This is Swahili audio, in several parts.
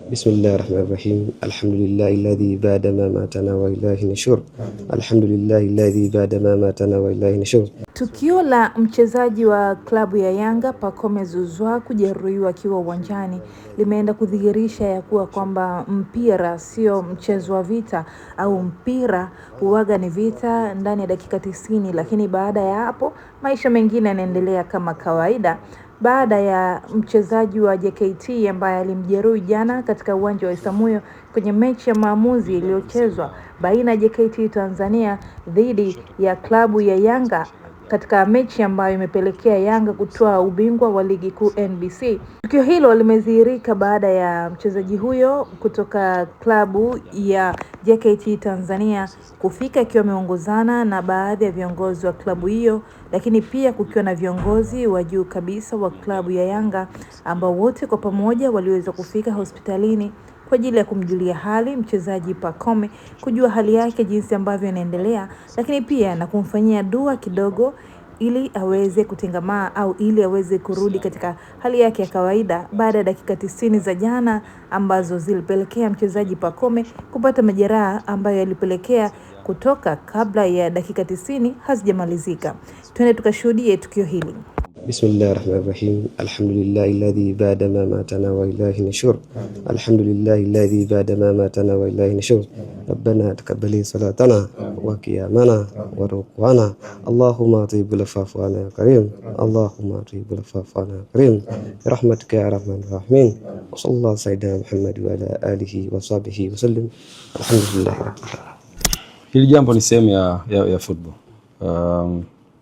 Bismillahirrahmanirrahim. Alhamdulillahi alladhi ba'da ma matana wa ilahi nushur. Alhamdulillahi alladhi ba'da ma matana wa ilahi nushur. Tukio la mchezaji wa klabu ya Yanga Pacome Zouzoua kujeruhiwa akiwa uwanjani limeenda kudhihirisha ya kuwa kwamba mpira sio mchezo wa vita, au mpira huwaga ni vita ndani ya dakika 90, lakini baada ya hapo maisha mengine yanaendelea kama kawaida. Baada ya mchezaji wa JKT ambaye alimjeruhi jana katika uwanja wa Isamuhyo kwenye mechi ya maamuzi iliyochezwa baina ya JKT Tanzania dhidi ya klabu ya Yanga, katika mechi ambayo imepelekea Yanga kutoa ubingwa wa ligi kuu NBC. Tukio hilo limedhihirika baada ya mchezaji huyo kutoka klabu ya JKT Tanzania kufika akiwa ameongozana na baadhi ya viongozi wa klabu hiyo, lakini pia kukiwa na viongozi wa juu kabisa wa klabu ya Yanga ambao wote kwa pamoja waliweza kufika hospitalini kwa ajili ya kumjulia hali mchezaji Pacome, kujua hali yake jinsi ambavyo inaendelea, lakini pia na kumfanyia dua kidogo ili aweze kutengamaa au ili aweze kurudi katika hali yake ya kawaida baada ya dakika 90 za jana ambazo zilipelekea mchezaji Pacome kupata majeraha ambayo yalipelekea kutoka kabla ya dakika 90 hazijamalizika. Twende tukashuhudie tukio hili. Bismillahirrahmanirrahim. Alhamdulillahi alladhi ba'da ma matana wa ilahi nushur. Alhamdulillahi alladhi ba'da ma matana wa ilahi nushur. Rabbana taqabbal salatana wa qiyamana wa ruku'ana. Allahumma atib al-afafu ana ya karim. Allahumma atib al-afafu ana ya karim. Rahmatika ya arhamar rahimin. Wa sallallahu sayyidina Muhammad wa ala alihi wa sahbihi wa sallam. Alhamdulillahi rabbil alamin. Hili jambo ni sehemu ya football.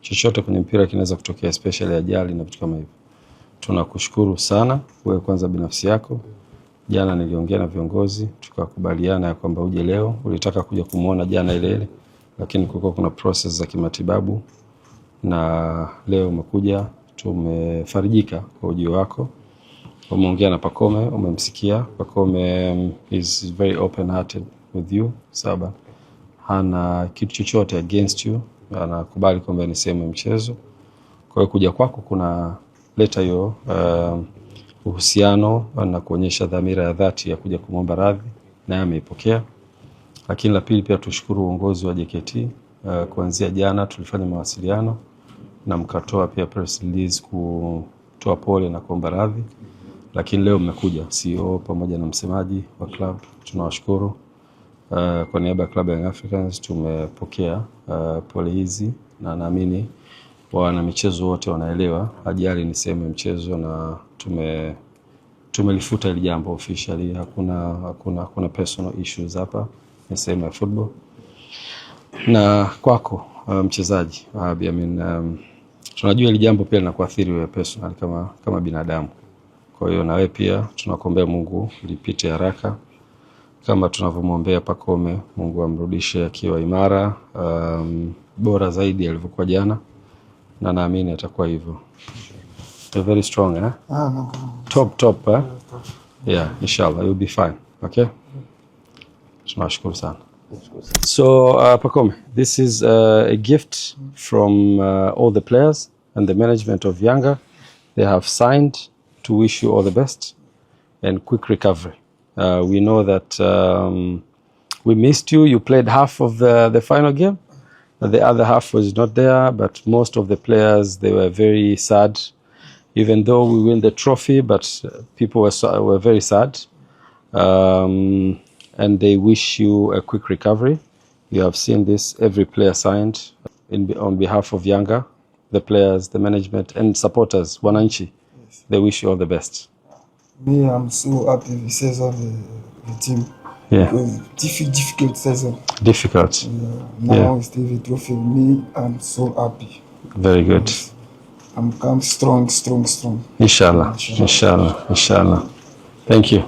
Chochote kwenye mpira kinaweza kutokea, especially ajali na vitu kama hivyo. Tunakushukuru sana wewe kwanza binafsi yako. Jana niliongea na viongozi tukakubaliana ya kwamba uje leo. Ulitaka kuja kumuona jana ile, lakini kulikuwa kuna process za kimatibabu na leo umekuja. Tumefarijika kwa ujio wako. Umeongea na Pacome, umemsikia. Pacome is very open hearted with you, sababu hana kitu chochote against you. Anakubali kwamba ni sehemu ya mchezo. Kwa hiyo kuja kwako kuna leta hiyo uhusiano na kuonyesha dhamira ya dhati ya kuja kumwomba radhi, na ameipokea. Lakini la pili pia tushukuru uongozi wa JKT. Kuanzia jana tulifanya mawasiliano na mkatoa pia press release kutoa pole na kuomba radhi. Lakini leo mmekuja CEO pamoja na msemaji wa club, tunawashukuru. Kwa niaba ya Club Young Africans tumepokea pole hizi, na naamini wana michezo wote wanaelewa ajali ni sehemu ya mchezo, na tumelifuta ile jambo officially. Hakuna personal issues hapa, ni sehemu ya football. Na kwako mchezaji tunajua ile jambo pia linakuathiri wewe personal kama binadamu. Kwa hiyo na wewe pia tunakuombea Mungu lipite haraka kama tunavyomwombea Pacome. Mungu amrudishe akiwa imara, bora zaidi alivyokuwa jana, na naamini atakuwa hivyo. You're very strong, eh? Top, eh? Yeah, inshallah you'll be fine. Okay? Tunashukuru sana. So Pacome, this is a gift from all the players and the management of Yanga. They have signed to wish you all the best and quick recovery. We know that we missed you. You played half of the final game. The other half was not there, but most of the players, they were very sad. Even though we win the trophy, but people were very sad. And they wish you a quick recovery. You have seen this, every player signed on behalf of Yanga, the players, the management, and supporters, Wananchi. Yes. They wish you all the best. Me, I'm so happy with the season the team. Yeah. Difficult season. Difficult. Now it's the trophy. Me, I'm so happy. Very good. I'm come strong. Inshallah. Thank you.